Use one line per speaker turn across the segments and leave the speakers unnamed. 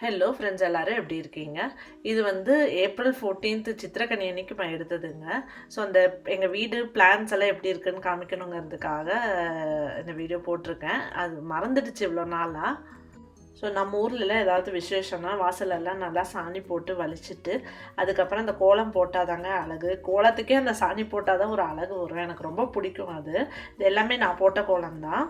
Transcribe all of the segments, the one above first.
Hello friends, எல்லாரும் எப்படி இருக்கீங்க? இது வந்து ஏப்ரல் 14th சித்திரக்கனி அன்னைக்கு நான் எடுத்ததுங்க. ஸோ அந்த எங்கள் வீடு பிளான்ஸ் எல்லாம் எப்படி இருக்குன்னு காமிக்கணுங்கிறதுக்காக இந்த வீடியோ போட்டிருக்கேன். அது மறந்துடுச்சு இவ்வளோ நாளாக. ஸோ நம்ம ஊர்லலாம் ஏதாவது விசேஷம்னா வாசலெல்லாம் நல்லா சாணி போட்டு வலிச்சிட்டு அதுக்கப்புறம் அந்த கோலம் போட்டால் தாங்க அழகு. கோலத்துக்கே அந்த சாணி போட்டால் தான் ஒரு அழகு வரும். எனக்கு ரொம்ப பிடிக்கும் அது. இது எல்லாமே நான் போட்ட கோலம் தான்.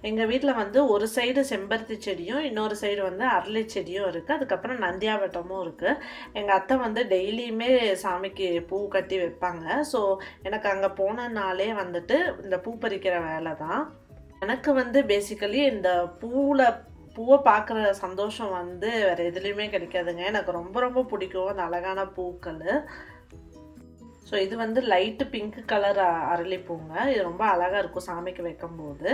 எங்கள் வீட்டில் வந்து ஒரு சைடு செம்பருத்தி செடியும் இன்னொரு சைடு வந்து அரளி செடியும் இருக்குது. அதுக்கப்புறம் நந்தியாவட்டமும் இருக்குது. எங்கள் அத்தை வந்து டெய்லியுமே சாமிக்கு பூ கட்டி வைப்பாங்க. ஸோ எனக்கு அங்கே போனனாலே வந்துட்டு இந்த பூ பறிக்கிற வேலை தான். எனக்கு வந்து பேசிக்கலி இந்த பூவை பார்க்குற சந்தோஷம் வந்து வேறு எதுலேயுமே கிடைக்காதுங்க. எனக்கு ரொம்ப ரொம்ப பிடிக்கும் அந்த அழகான பூக்கள். ஸோ இது வந்து லைட்டு பிங்க் கலர் அரளிப்பூங்க. இது ரொம்ப அழகாக இருக்கும் சாமிக்கு வைக்கும்போது.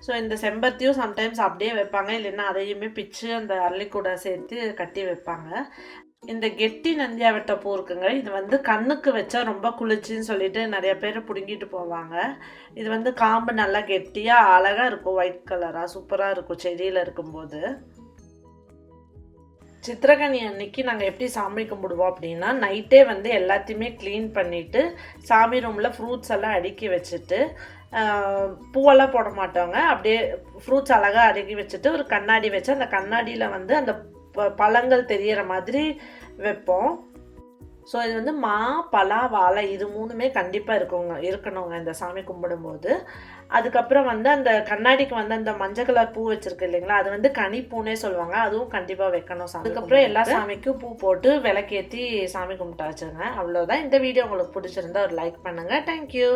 ஸோ இந்த செம்பருத்தியும் சம்டைம்ஸ் அப்படியே வைப்பாங்க, இல்லைன்னா அதையுமே பிச்சு அந்த அரளி கூட சேர்த்து கட்டி வைப்பாங்க. இந்த கெட்டி நந்தியாவட்ட பூ இருக்குங்க, இது வந்து கண்ணுக்கு வச்சா ரொம்ப குளிர்ச்சின்னு சொல்லிட்டு நிறைய பேர் பிடுங்கிட்டு போவாங்க. இது வந்து காம்பு நல்லா கெட்டியாக அழகாக இருக்கும், ஒயிட் கலராக சூப்பராக இருக்கும் செடியில் இருக்கும்போது. சித்திரக்கனி அன்னைக்கு நாங்கள் எப்படி சாமி கும்பிடுவோம் அப்படின்னா, நைட்டே வந்து எல்லாத்தையுமே க்ளீன் பண்ணிவிட்டு சாமி ரூமில் ஃப்ரூட்ஸ் எல்லாம் அடுக்கி வச்சுட்டு, பூவெல்லாம் போட மாட்டோங்க, அப்படியே ஃப்ரூட்ஸ் அழகாக அடுக்கி வச்சுட்டு ஒரு கண்ணாடி வச்சு அந்த கண்ணாடியில் வந்து அந்த பழங்கள் தெரிகிற மாதிரி வைப்போம். ஸோ இது வந்து மா, பலா, வாழை இது மூணுமே கண்டிப்பாக இருக்கணுங்க இந்த சாமி கும்பிடும்போது. அதுக்கப்புறம் வந்து அந்த கண்ணாடிக்கு வந்து அந்த மஞ்சள் கலர் பூ வச்சுருக்கு இல்லைங்களா, அது வந்து கனிப்பூனே சொல்லுவாங்க, அதுவும் கண்டிப்பாக வைக்கணும் சாமி. அதுக்கப்புறம் எல்லா சாமிக்கும் பூ போட்டு விளக்கேற்றி சாமி கும்பிட்டாச்சுங்க. அவ்வளோதான். இந்த வீடியோ உங்களுக்கு பிடிச்சிருந்தா ஒரு லைக் பண்ணுங்கள். தேங்க்யூ.